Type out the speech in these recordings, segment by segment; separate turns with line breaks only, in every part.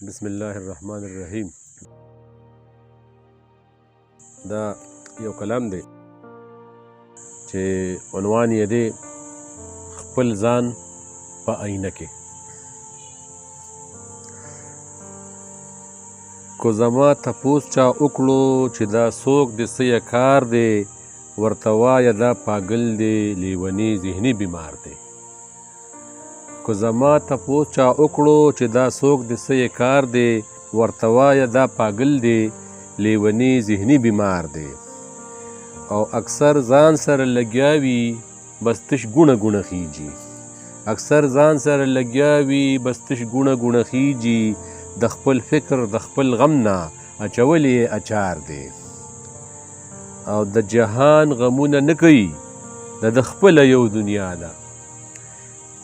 بسم الله الرحمن الرحیم. دا یو کلام دی چې عنوان یې دی خپل ځان په آینه کې. کو زما تپوس چا وکړو چې دا څوک د څه یې کار دی، ورته وایه دا پاگل دی، لیونی ذهني بیمار دی. کو زما تپوس چا وکړو چې دا څوک د څه یې کار دی، ورته وایه دا پاگل دی، لیونی ذهني بیمار دی. او اکثر ځان سره لګیا وي بس تش ګونه ګونه خیجي. اکثر ځان سره لګیا وي بس تش ګونه ګونه خیجي. د خپل فکر د خپل غم نه اچولی اچار دی. او د جهان غمونه نه کوي، د خپل یو دنیا ده.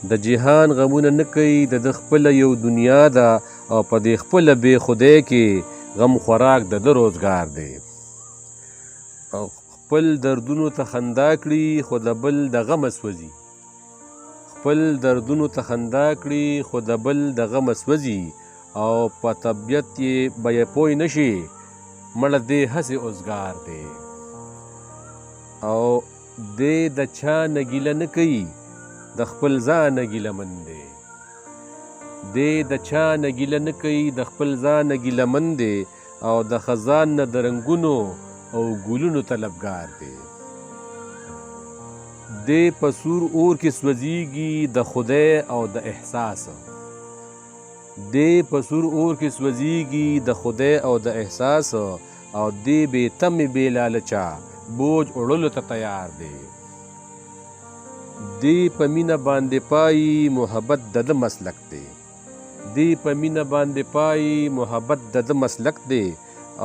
د جهان غمونه نه کوي، د خپل یو دنیا ده. او په دې خپل بې خدای کې غم خوراک د روزګار دی. او خپل دردونو ته خندا کړي خو د بل د غم سوځي. خپل دردونو ته خندا کړي خو د بل د غم سوځي. او په طبیعت یې به یې پوه نه شي، مړه دې هسې اوزګار دی. او دې د چا نه ګیله نه کوي، د خپل ځان نه ګیله من دی. دې د چا نه ګیله نه کوي، د خپل ځان نه ګیله من دی. او د خزان نه د رنګونو او ګلونو طلبګار دی. دې په سور اور کې سوځېږي د خدای او د احساس. دې په سور اور کې سوځېږي د خدای او د احساس. او دې بې تمې بې لالچه بوج وړلو ته تیار دی. دې په مینه باندې پایي محبت د ده مسلک دی. دې په مینه باندې پایي محبت د ده مسلک دی.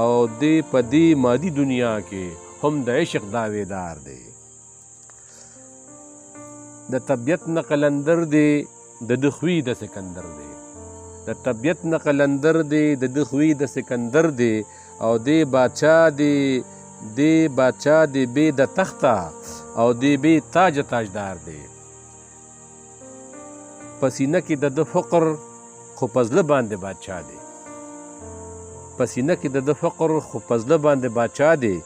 او دې په دې مادي دنیا کې هم د عشق داویدار دی. د طبیعت نه قلندر دی، د ده خوی د سکندر دی. د طبیعت نه قلندر دی، د ده خوی د سکندر دی. او دې بادشاه دی، دې بادشاه دی بې د تخته، او دې بې تاج تاجدار دی. په سینه کې د ده فقر خو په زړه باندې بادشاه دی. په سینه کې د ده فقر خو په زړه باندې بادشاه دی.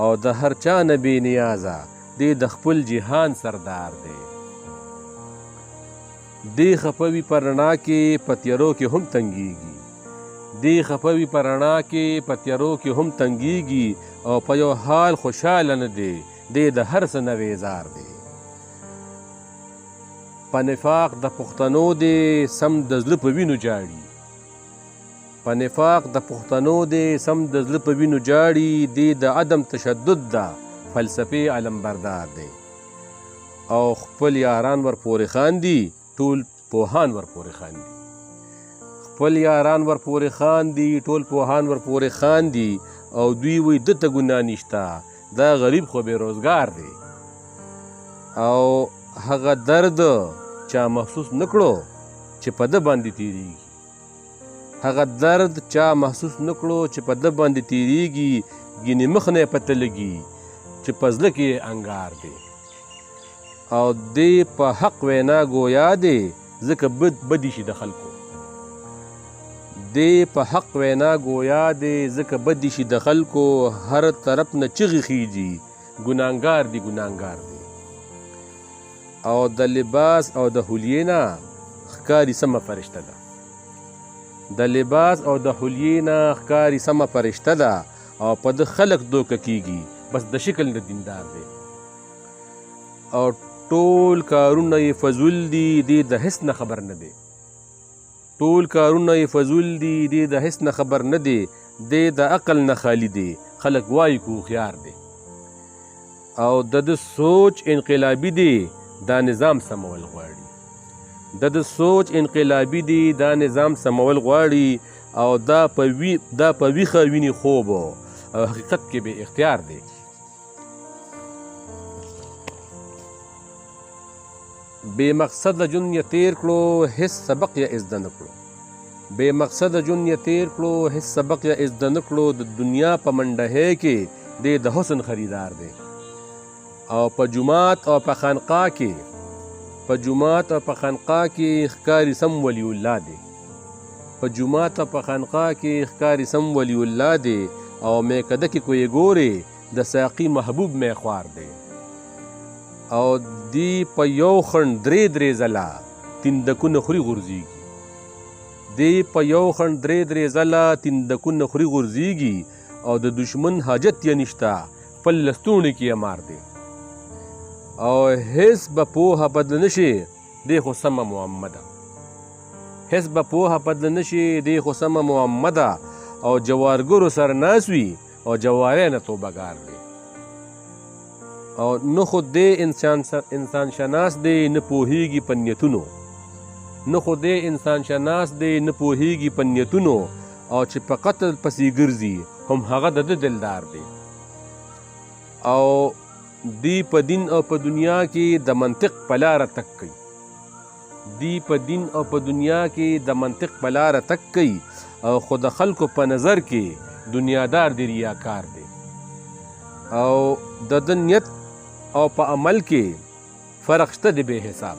او د هر چا نه بې نیازه دې د خپل جهان سردار دی. دې خفه وي په رڼا کې په تیارو کې هم تنګېږي. دې خفه وي په رڼا کې په تیارو کې هم تنګېږي. او په یو حال خوشحاله نه دی، دې د هر څه نه ویزار دی. په نفاق د پښتنو دی سم د زړه په وینو جاړي. په نفاق د پښتنو دی سم د زړه په وینو جاړي. دې د عدم تشدد ده فلسفې علمبردار دی. او خپل یاران ورپورې خاندي، ټول پوهان ورپورې خاندي. خپل یاران ورپورې خاندي، ټول پوهان ورپورې خاندي. او دوی وایي ده ته ګناه نشته، دا غریب خو بې روزګار دی. او هغه درد چا محسوس نه کړو چې په ده باندې تېرېږي. هغه درد چا محسوس نه کړو چې په ده باندې تېرېږي. ګینې مخ نه یې پته لګي چې په زړه کې یې انګار دی. او دې په حق وینا ګویا دی ځکه بدي شي د خلکو. دې په حق وینا ګویا دی ځکه بدي شي د خلکو. هر طرف نه چغې خیجي، ګناهګار دی ګناهګار دی. او د لباس او د حلیې نه ښکاري سمه فرشته ده. د لباس او د حلیې نه ښکاري سمه فرشته ده. او په ده خلک دوکه کیږي، بس د شکل نه دیندار دی. او ټول کارونه یې فضول دي، دې د هیڅ نه خبر نه دی. ټول کارونه یې فضول دي، دې د هیڅ نه خبر نه دی. دې د عقل نه خالی دی، خلک وایي که هوښیار دی. او د ده سوچ انقلابي دی، دا نظام سمول غواړي. د ده سوچ انقلابي دی، دا نظام سمول غواړي. او دا په ویښه ویني خوب او حقیقت کې بې اختیار دی. بې مقصده ژوند یې تېر کړو، هېڅ سبق یې زده نه کړو. بې مقصده ژوند یې تېر کړو، هېڅ سبق یې زده نه کړو. د دنیا په منډهۍ کې دې د حسن خریدار دی. او په جومات او په خانقاه کې په جومات او په خانقاه کې ښکاري سم ولی الله دی. په په جومات په خانقاه کې ښکاري سم ولی الله دی او میکده کې کوی ګورې د ساقي محبوب میخوار دی او دی په یو خڼ درې ځله تندکونه خوري غورځېږي دی په یو خڼ درې ځله تندکونه خوري غورځېږي او د دشمن حاجت یې نشته خپل لستوڼي کې یې مار دی او هیڅ به پوهه بدله نشي دی خو سمه محمده هیڅ به پوهه بدله نشي دی خو سمه محمده او جوارګرو سر ناس وي او جواری نه توبهګار دی او نه خو دی انسان شناس دی نه پوهیږي په نیتونو نه خو دی انسان شناس دی نه پوهیږي په نیتونو او چې په قتل پسې ګرځي هم هغه د ده دلدار دی او دی په دین او په دنیا کې د منطق په لاره تک کوي دی په دین او په دنیا کې د منطق په لاره تک کوي او خو د خلکو په نظر کې دنیادار دی ریاکار دی او د ده نیت او په عمل کې فرق شته دی بې حساب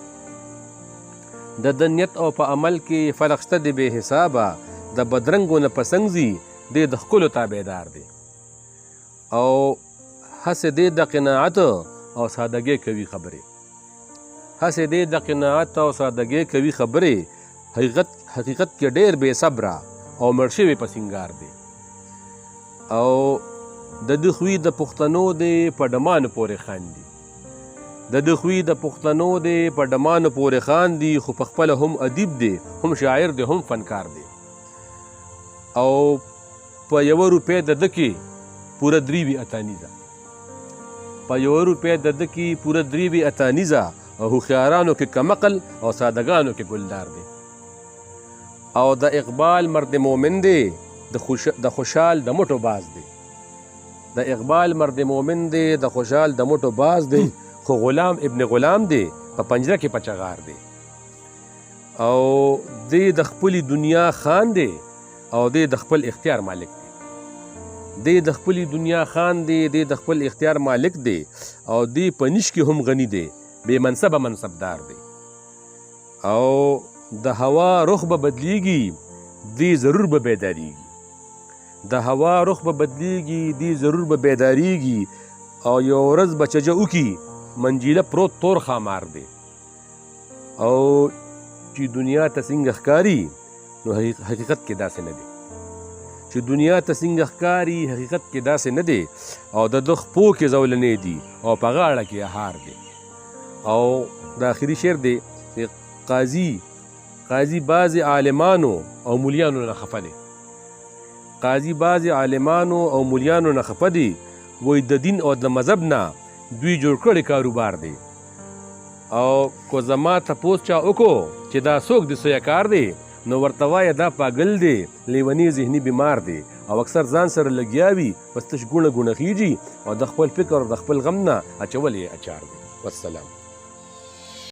د ده نیت او په عمل کې فرق شته دی بې حسابه د بدرنګو نه پسنګځي دی د ښکلو تابعدار دی او هسې دی د قناعت او سادګۍ کوي خبرې هسې دی د قناعت او سادګۍ کوي خبرې حقیقت کې ډېر بې صبره او مړ شوی په سینګار دی او د ده خوی د پښتنو دی په ډمانو پورې خاندي د ده خوی د پښتنو دی په ډمانو پورې خاندي خو پخپله هم ادیب دی هم شاعر دی هم فنکار دی او په 1 روپۍ د ده کې پوره 3 اتانیزه په 1 روپۍ د ده کې پوره 3 اتانیزه او هوښیارانو کې کمقل او سادهګانو کې ګلدار دی او د اقبال مرد مومن دی د خوشحال د مټو باز دی د اقبال مرد مومن دی د خوشحال د مټو باز دی خو غلام ابن غلام دی په پنجره کې پچغار دی او دی د خپلې دنیا خان دی او دی د خپل اختیار مالک دی د خپلې دنیا خان دی د خپل اختیار مالک دی او دی په نیش کې هم غنی دی بې منصبه منصبدار دی او د هوا رخ به بدلیږي دی ضرور به بیداریږي د هوا رخ به بدلیږي دی ضرور به بیداریږي او یو ورځ به چجه وکي منجیله پروت تور خامار دی او چې دنیا ته څنګه ښکاري نو حقیقت کې داسې نه دی چې دنیا ته څنګه ښکاري حقیقت کې داسې نه دی او د ده خپو کې زولنې دي او په غاړه کې هار دی او د آخري شعر دی قاضي بعضې عالمانو او مولیانو نه خفه دی قاضي بعضې عالمانو او مولیانو نه خفه دی وایي د دین او د مذهب نه دوی جوړ کړی کاروبار دی او کو زما تپوس چا وکړو چې دا څوک د سویه کار دی نو ورته وایه دا پاګل دی لیونی ذهني بیمار دی او اکثر ځان سره لګیا وي بس تش ګونه ګونه خیږي او د خپل فکر او د خپل غم نه اچول یې اچار دی والسلام